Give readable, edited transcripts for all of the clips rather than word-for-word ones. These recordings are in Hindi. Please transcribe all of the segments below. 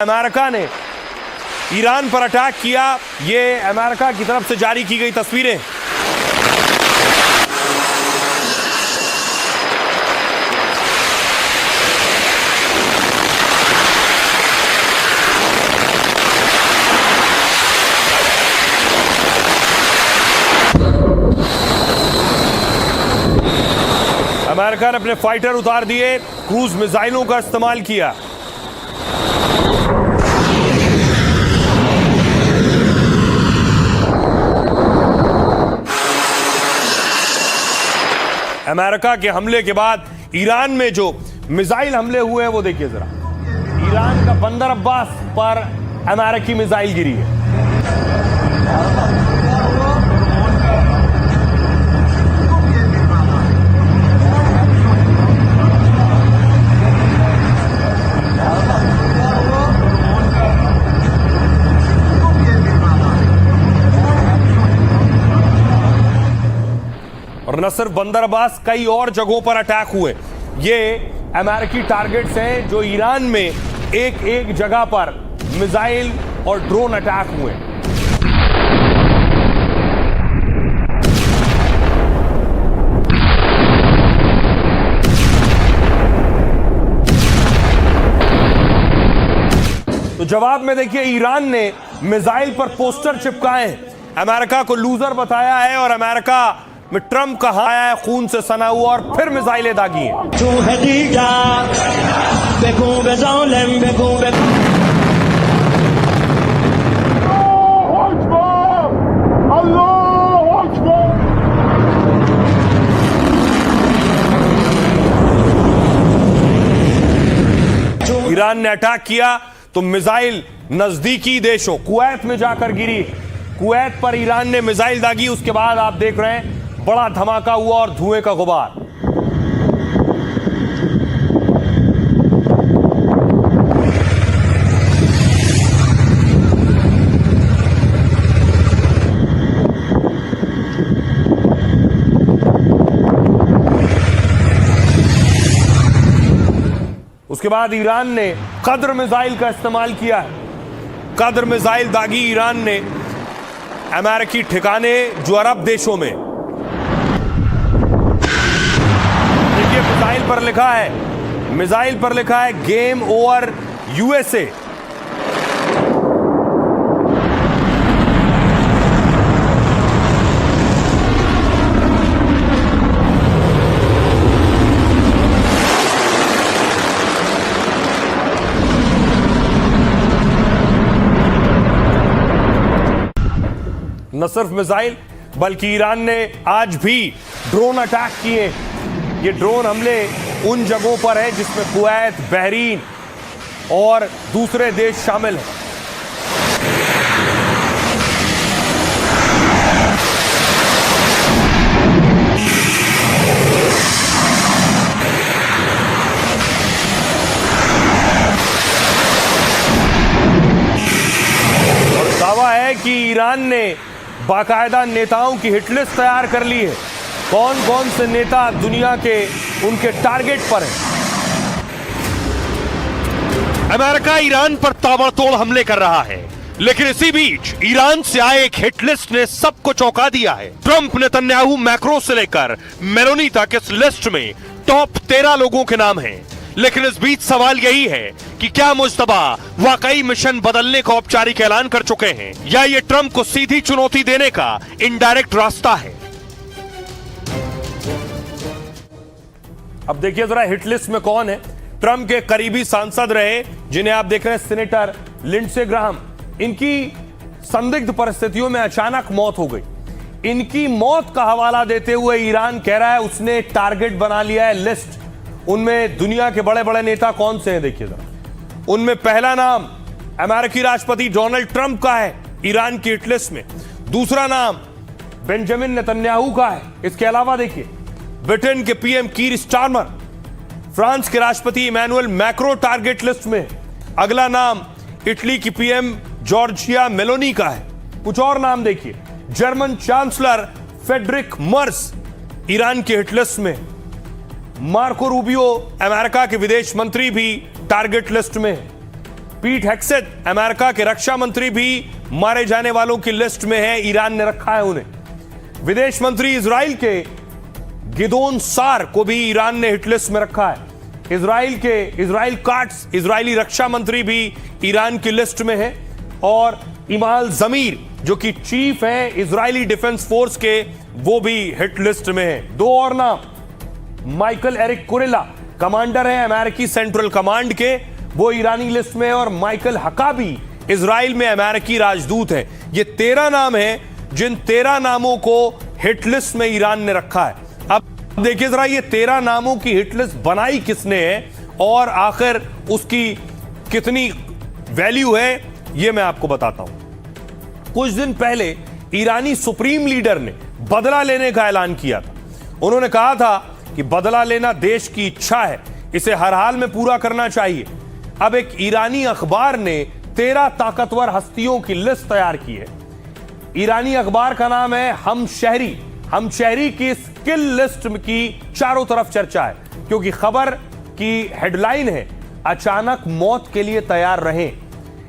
अमेरिका ने ईरान पर अटैक किया। ये अमेरिका की तरफ से जारी की गई तस्वीरें। अमेरिका ने अपने फाइटर उतार दिए, क्रूज मिसाइलों का इस्तेमाल किया। अमेरिका के हमले के बाद ईरान में जो मिसाइल हमले हुए हैं वो देखिए जरा। ईरान का बंदर अब्बास पर अमेरिकी मिसाइल गिरी है। और न सिर्फ बंदर अब्बास, कई और जगहों पर अटैक हुए। ये अमेरिकी टारगेट्स हैं जो ईरान में एक एक जगह पर मिसाइल और ड्रोन अटैक हुए। तो जवाब में देखिए, ईरान ने मिसाइल पर पोस्टर चिपकाए, अमेरिका को लूजर बताया है और अमेरिका में ट्रंप कहा है खून से सना हुआ, और फिर मिसाइलें दागी हैं। ईरान ने अटैक किया तो मिसाइल नजदीकी देशों कुवैत में जाकर गिरी। कुवैत पर ईरान ने मिसाइल दागी। उसके बाद आप देख रहे हैं बड़ा धमाका हुआ और धुएं का गुबार। उसके बाद ईरान ने कद्र मिसाइल का इस्तेमाल किया है। कद्र मिसाइल दागी ईरान ने अमेरिकी ठिकाने जो अरब देशों में। मिसाइल पर लिखा है गेम ओवर यूएसए। न सिर्फ मिसाइल बल्कि ईरान ने आज भी ड्रोन अटैक किए। ये ड्रोन हमले उन जगहों पर है जिसमें कुवैत, बहरीन और दूसरे देश शामिल हैं। और दावा है कि ईरान ने बाकायदा नेताओं की हिटलिस्ट तैयार कर ली है। कौन कौन से नेता दुनिया के उनके टारगेट पर हैं। अमेरिका ईरान पर ताबड़तोड़ हमले कर रहा है, लेकिन इसी बीच ईरान से आए एक हिट लिस्ट ने सबको चौंका दिया है। ट्रंप, नेतन्याहू, मैक्रो से लेकर मेलोनी तक इस लिस्ट में टॉप 13 लोगों के नाम हैं। लेकिन इस बीच सवाल यही है कि क्या मुश्तबा वाकई मिशन बदलने का औपचारिक ऐलान कर चुके हैं, या ये ट्रंप को सीधी चुनौती देने का इनडायरेक्ट रास्ता है। अब देखिए जरा हिट लिस्ट में कौन है। ट्रंप के करीबी सांसद रहे जिन्हें आप देख रहे हैं सीनेटर लिंडसे ग्राहम। इनकी संदिग्ध परिस्थितियों में अचानक मौत हो गई। इनकी मौत का हवाला देते हुए ईरान कह रहा है उसने टारगेट बना लिया है लिस्ट। उनमें दुनिया के बड़े बड़े नेता कौन से हैं देखिए जरा। उनमें पहला नाम अमेरिकी राष्ट्रपति डोनाल्ड ट्रंप का है ईरान की हिट लिस्ट में। दूसरा नाम बेंजामिन नेतन्याहू का है। इसके अलावा देखिए ब्रिटेन के पीएम कीर स्टारमर, फ्रांस के राष्ट्रपति इमैनुअल मैक्रो टारगेट लिस्ट में। अगला नाम इटली की पीएम जॉर्जिया मेलोनी का है। कुछ और नाम देखिए, जर्मन चांसलर फेडरिक मर्स ईरान के हिट लिस्ट में, मार्को रूबियो अमेरिका के विदेश मंत्री भी टारगेट लिस्ट में, पीट हेग्सेथ अमेरिका के रक्षा मंत्री भी मारे जाने वालों की लिस्ट में है, ईरान ने रखा है उन्हें। विदेश मंत्री इजराइल के गिदोन सार को भी ईरान ने हिट लिस्ट में रखा है। इजराइल काट्स इजरायली रक्षा मंत्री भी ईरान की लिस्ट में है, और इमाल जमीर जो कि चीफ है इजरायली डिफेंस फोर्स के, वो भी हिट लिस्ट में है। दो और नाम, माइकल एरिक कुरेला कमांडर है अमेरिकी सेंट्रल कमांड के, वो ईरानी लिस्ट में है, और माइकल हकाबी इजराइल में अमेरिकी राजदूत है। ये 13 नाम हैं, जिन 13 नामों को हिट लिस्ट में ईरान ने रखा है। अब देखिए जरा ये 13 नामों की हिट लिस्ट बनाई किसने है और आखिर उसकी कितनी वैल्यू है, ये मैं आपको बताता हूं। कुछ दिन पहले ईरानी सुप्रीम लीडर ने बदला लेने का ऐलान किया था। उन्होंने कहा था कि बदला लेना देश की इच्छा है, इसे हर हाल में पूरा करना चाहिए। अब एक ईरानी अखबार ने 13 ताकतवर हस्तियों की लिस्ट तैयार की है। ईरानी अखबार का नाम है हमशहरी की स्किल लिस्ट की चारों तरफ चर्चा है, क्योंकि खबर की हेडलाइन है अचानक मौत के लिए तैयार रहें।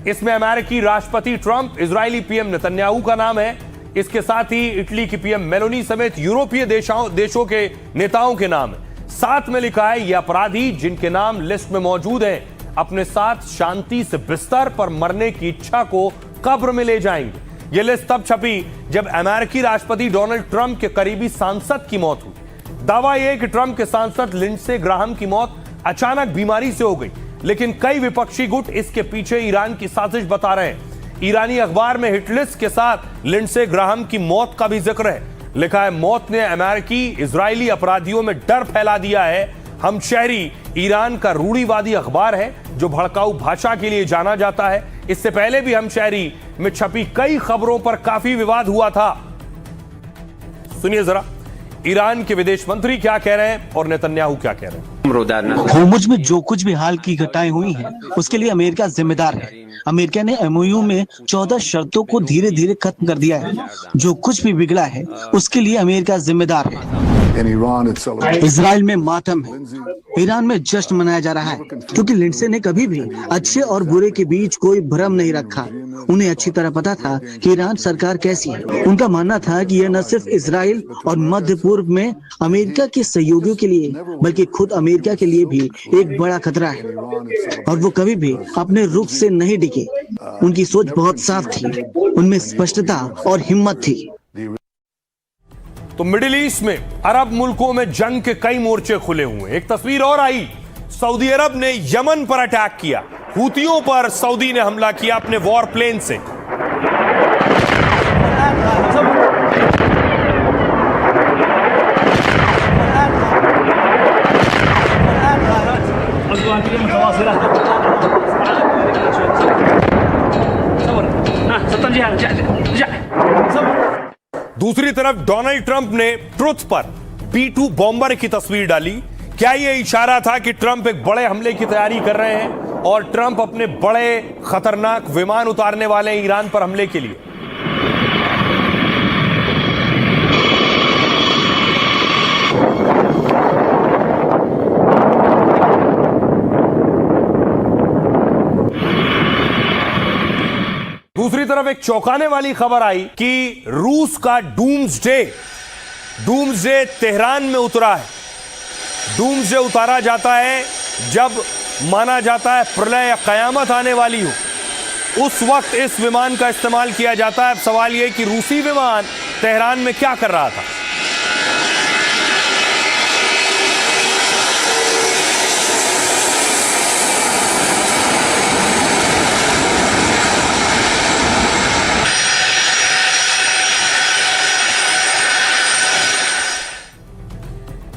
इसमें अमेरिकी राष्ट्रपति ट्रंप, इजरायली पीएम नेतन्याहू का नाम है। इसके साथ ही इटली की पीएम मेलोनी समेत यूरोपीय देशों के नेताओं के नाम है। साथ में लिखा है ये अपराधी जिनके नाम लिस्ट में मौजूद हैं, अपने साथ शांति से बिस्तर पर मरने की इच्छा को कब्र में ले जाएंगे। यह लिस्ट तब छपी जब अमेरिकी राष्ट्रपति डोनाल्ड ट्रंप के करीबी सांसद की मौत हुई। दावा यह कि ट्रंप के सांसद लिंडसे ग्राहम की मौत अचानक बीमारी से हो गई, लेकिन कई विपक्षी गुट इसके पीछे ईरान की साजिश बता रहे हैं। ईरानी अखबार में हिटलिस्ट के साथ लिंडसे ग्राहम की मौत का भी जिक्र है। लिखा है मौत ने अमेरिकी इजरायली अपराधियों में डर फैला दिया है। हमशहरी ईरान का रूढ़िवादी अखबार है जो भड़काऊ भाषा के लिए जाना जाता है। इससे पहले भी हमशहरी में छपी कई खबरों पर काफी विवाद हुआ था। सुनिए जरा ईरान के विदेश मंत्री क्या कह रहे हैं और नेतन्याहू क्या कह रहे हैं। होर्मुज में जो कुछ भी हाल की घटनाएं हुई हैं, उसके लिए अमेरिका जिम्मेदार है। अमेरिका ने एमओयू में 14 शर्तों को धीरे धीरे खत्म कर दिया है। जो कुछ भी बिगड़ा है उसके लिए अमेरिका जिम्मेदार है। इजराइल में मातम है, ईरान में जश्न मनाया जा रहा है, क्योंकि लिंडसे ने कभी भी अच्छे और बुरे के बीच कोई भ्रम नहीं रखा। उन्हें अच्छी तरह पता था कि ईरान सरकार कैसी है। उनका मानना था कि यह न सिर्फ इजराइल और मध्य पूर्व में अमेरिका के सहयोगियों के लिए, बल्कि खुद अमेरिका के लिए भी एक बड़ा खतरा है, और वो कभी भी अपने रुख से नहीं डिगे। उनकी सोच बहुत साफ थी, उनमें स्पष्टता और हिम्मत थी। तो मिडिल ईस्ट में अरब मुल्कों में जंग के कई मोर्चे खुले हुए। एक तस्वीर और आई, सऊदी अरब ने यमन पर अटैक किया। हूतियों पर सऊदी ने हमला किया अपने वॉर प्लेन से। दूसरी तरफ डोनाल्ड ट्रंप ने ट्रुथ पर B-2 बॉम्बर की तस्वीर डाली। क्या यह इशारा था कि ट्रंप एक बड़े हमले की तैयारी कर रहे हैं और ट्रंप अपने बड़े खतरनाक विमान उतारने वाले हैं ईरान पर हमले के लिए? दूसरी तरफ एक चौंकाने वाली खबर आई कि रूस का डूम्सडे तेहरान में उतरा है। डूम्सडे उतारा जाता है जब माना जाता है प्रलय या कयामत आने वाली हो। उस वक्त इस विमान का इस्तेमाल किया जाता है। अब सवाल यह कि रूसी विमान तेहरान में क्या कर रहा था।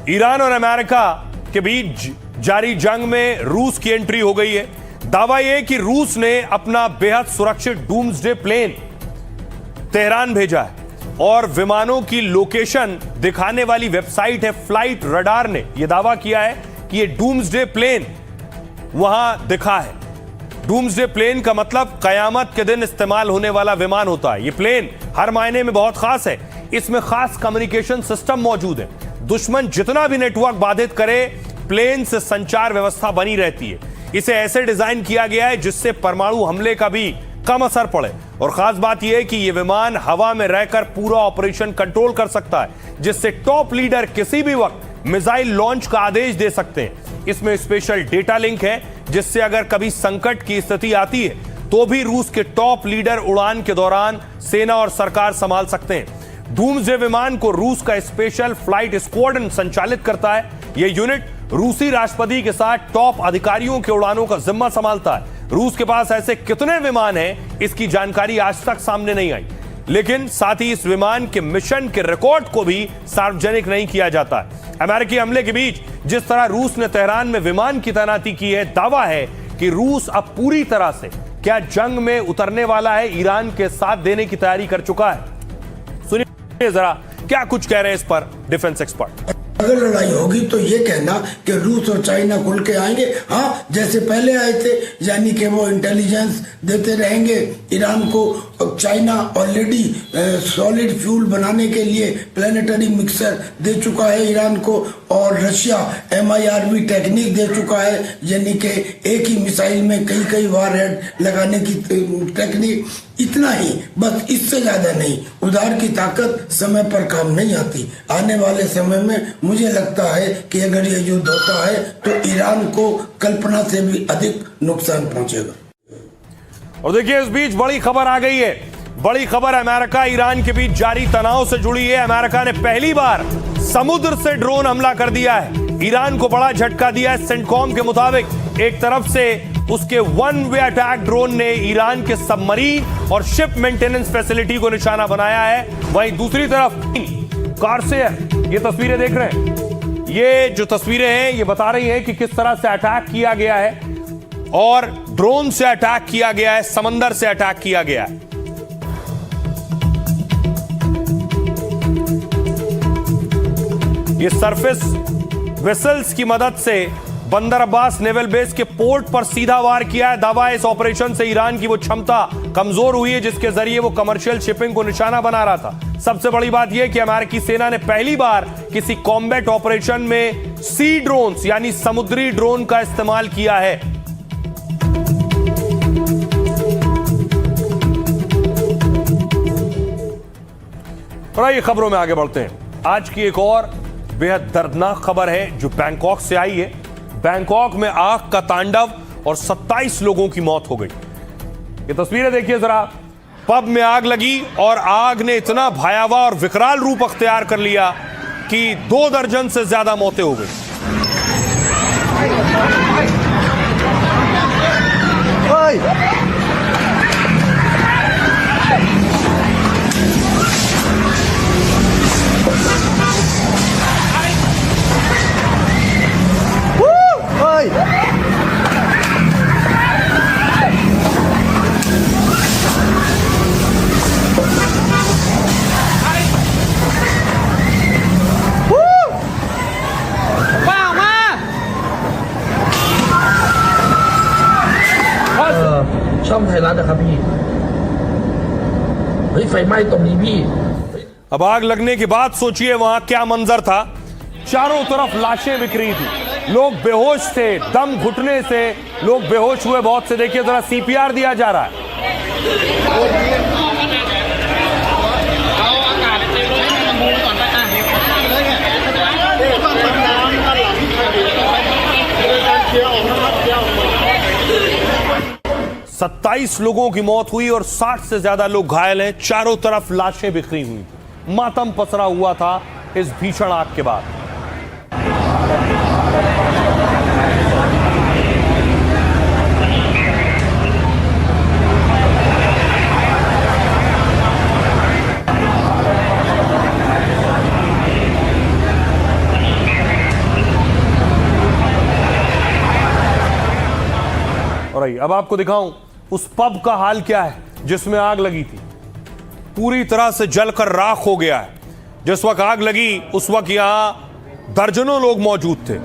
ईरान और अमेरिका के बीच जारी जंग में रूस की एंट्री हो गई है। दावा यह कि रूस ने अपना बेहद सुरक्षित डूम्सडे प्लेन तेहरान भेजा है और विमानों की लोकेशन दिखाने वाली वेबसाइट है फ्लाइट रडार ने यह दावा किया है कि यह डूम्सडे प्लेन वहां दिखा है। डूम्सडे प्लेन का मतलब कयामत के दिन इस्तेमाल होने वाला विमान होता है। यह प्लेन हर मायने में बहुत खास है। इसमें खास कम्युनिकेशन सिस्टम मौजूद है। दुश्मन जितना भी नेटवर्क बाधित करे, प्लेन से संचार व्यवस्था बनी रहती है। इसे ऐसे डिजाइन किया गया है जिससे परमाणु हमले का भी कम असर पड़े। और खास बात यह है कि यह विमान हवा में रहकर पूरा ऑपरेशन कंट्रोल कर सकता है, जिससे टॉप लीडर किसी भी वक्त मिसाइल लॉन्च का आदेश दे सकते हैं। इसमें स्पेशल डेटा लिंक है, जिससे अगर कभी संकट की स्थिति आती है तो भी रूस के टॉप लीडर उड़ान के दौरान सेना और सरकार संभाल सकते हैं। डूम्सडे विमान को रूस का स्पेशल फ्लाइट स्क्वाड्रन संचालित करता है। यह यूनिट रूसी राष्ट्रपति के साथ टॉप अधिकारियों के उड़ानों का जिम्मा संभालता है। रूस के पास ऐसे कितने विमान हैं, इसकी जानकारी आज तक सामने नहीं आई, लेकिन साथ ही इस विमान के मिशन के रिकॉर्ड को भी सार्वजनिक नहीं किया जाता है। अमेरिकी हमले के बीच जिस तरह रूस ने तेहरान में विमान की तैनाती की है, दावा है कि रूस अब पूरी तरह से क्या जंग में उतरने वाला है, ईरान के साथ देने की तैयारी कर चुका है। सुनिए जरा क्या कुछ कह रहे हैं इस पर डिफेंस एक्सपर्ट। अगर लड़ाई होगी तो ये कहना कि रूस और चाइना खुल के आएंगे, हाँ जैसे पहले आए थे, यानी कि वो इंटेलिजेंस देते रहेंगे ईरान को। चाइना ऑलरेडी सॉलिड फ्यूल बनाने के लिए प्लानिटरी मिक्सर दे चुका है ईरान को, और रशिया MIRV टेक्निक दे चुका है, यानी कि एक ही मिसाइल में कई वारहेड लगाने की टेक्निक। इतना ही, बस, इससे ज्यादा नहीं। उधार की ताकत समय पर काम नहीं आती। आने वाले समय में मुझे लगता है कि अगर ये युद्ध होता है तो ईरान को कल्पना से भी अधिक नुकसान पहुंचेगा। और देखिए, इस बीच बड़ी खबर आ गई है। बड़ी खबर अमेरिका ईरान के बीच जारी तनाव से जुड़ी है। अमेरिका ने पहली बार समुद्र से ड्रोन हमला कर दिया है। ईरान को बड़ा झटका दिया है। सेंटकॉम के मुताबिक एक तरफ से उसके वन वे अटैक ड्रोन ने ईरान के सबमरीन और शिप मेंटेनेंस फैसिलिटी को निशाना बनाया है, वहीं दूसरी तरफ कॉर्सेयर, ये तस्वीरें देख रहे हैं, ये जो तस्वीरें हैं ये बता रही हैं कि किस तरह से अटैक किया गया है, और ड्रोन से अटैक किया गया है, समंदर से अटैक किया गया है। ये सरफेस वेसल्स की मदद से बंदर अब्बास नेवल बेस के पोर्ट पर सीधा वार किया है। दावा है इस ऑपरेशन से ईरान की वो क्षमता कमजोर हुई है जिसके जरिए वो कमर्शियल शिपिंग को निशाना बना रहा था। सबसे बड़ी बात यह कि अमेरिकी सेना ने पहली बार किसी कॉम्बैट ऑपरेशन में सी ड्रोन्स यानी समुद्री ड्रोन का इस्तेमाल किया है। और आइए खबरों में आगे बढ़ते हैं। आज की एक और बेहद दर्दनाक खबर है जो बैंकॉक से आई है। बैंकॉक में आग का तांडव और 27 लोगों की मौत हो गई। ये तस्वीरें देखिए जरा। पब में आग लगी और आग ने इतना भयावह और विकराल रूप अख्तियार कर लिया कि 2 दर्जन से ज्यादा मौतें हो गई। अब आग लगने के बाद सोचिए वहां क्या मंजर था। चारों तरफ लाशें बिखरी थी, लोग बेहोश थे, दम घुटने से लोग बेहोश हुए बहुत से। देखिए जरा, CPR दिया जा रहा है। सत्ताईस लोगों की मौत हुई और 60 से ज्यादा लोग घायल हैं। चारों तरफ लाशें बिखरी हुई, मातम पसरा हुआ था इस भीषण आग के बाद। और आइए अब आपको दिखाऊं उस पब का हाल क्या है जिसमें आग लगी थी। पूरी तरह से जलकर राख हो गया है। जिस वक्त आग लगी उस वक्त यहां दर्जनों लोग मौजूद थे।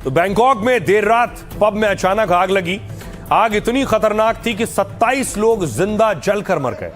तो बैंकॉक में देर रात पब में अचानक आग लगी। आग इतनी खतरनाक थी कि 27 लोग जिंदा जलकर मर गए,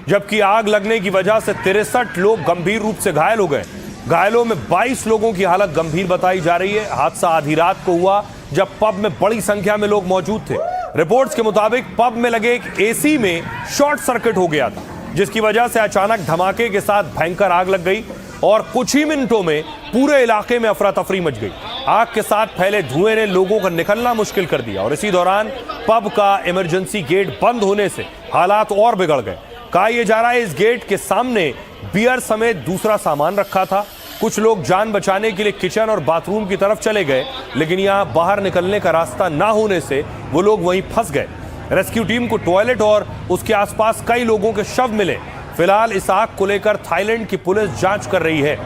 जबकि आग लगने की वजह से 63 लोग गंभीर रूप से घायल हो गए। घायलों में 22 लोगों की हालत गंभीर बताई जा रही है। हादसा आधी रात को हुआ जब पब में बड़ी संख्या में लोग मौजूद थे। रिपोर्ट्स के मुताबिक पब में लगे एक एसी में शॉर्ट सर्किट हो गया था, जिसकी वजह से अचानक धमाके के साथ भयंकर आग लग गई और कुछ ही मिनटों में पूरे इलाके में अफरा तफरी मच गई। आग के साथ फैले धुएं ने लोगों का निकलना मुश्किल कर दिया और इसी दौरान पब का इमरजेंसी गेट बंद होने से हालात और बिगड़ गए। कहा यह जा रहा है इस गेट के सामने बियर समेत दूसरा सामान रखा था। कुछ लोग जान बचाने के लिए किचन और बाथरूम की तरफ चले गए, लेकिन यहां बाहर निकलने का रास्ता ना होने से वो लोग वहीं फंस गए। रेस्क्यू टीम को टॉयलेट और उसके आसपास कई लोगों के शव मिले। फिलहाल इस आग को लेकर थाईलैंड की पुलिस जांच कर रही है।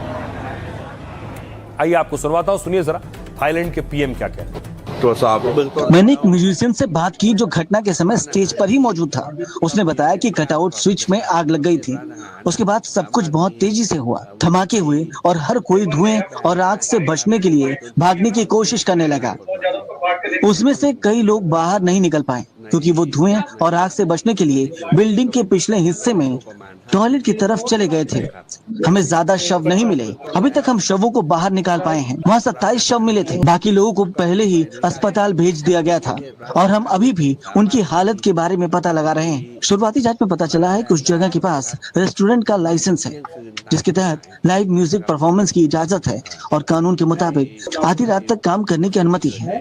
आइए आपको सुनवाता हूं, सुनिए जरा थाईलैंड के पीएम क्या कहते हैं। मैंने एक म्यूजिशियन से बात की जो घटना के समय स्टेज पर ही मौजूद था। उसने बताया कि कटआउट स्विच में आग लग गई थी। उसके बाद सब कुछ बहुत तेजी से हुआ, धमाके हुए और हर कोई धुएं और आग से बचने के लिए भागने की कोशिश करने लगा। उसमें से कई लोग बाहर नहीं निकल पाए क्योंकि वो धुएं और आग से बचने के लिए बिल्डिंग के पिछले हिस्से में टॉयलेट की तरफ चले गए थे। हमें ज्यादा शव नहीं मिले। अभी तक हम शवों को बाहर निकाल पाए हैं। वहाँ 27 शव मिले थे। बाकी लोगों को पहले ही अस्पताल भेज दिया गया था और हम अभी भी उनकी हालत के बारे में पता लगा रहे हैं। शुरुआती जांच में पता चला है कि उस जगह के पास रेस्टोरेंट का लाइसेंस है, जिसके तहत लाइव म्यूजिक परफॉर्मेंस की इजाजत है और कानून के मुताबिक आधी रात तक काम करने की अनुमति है।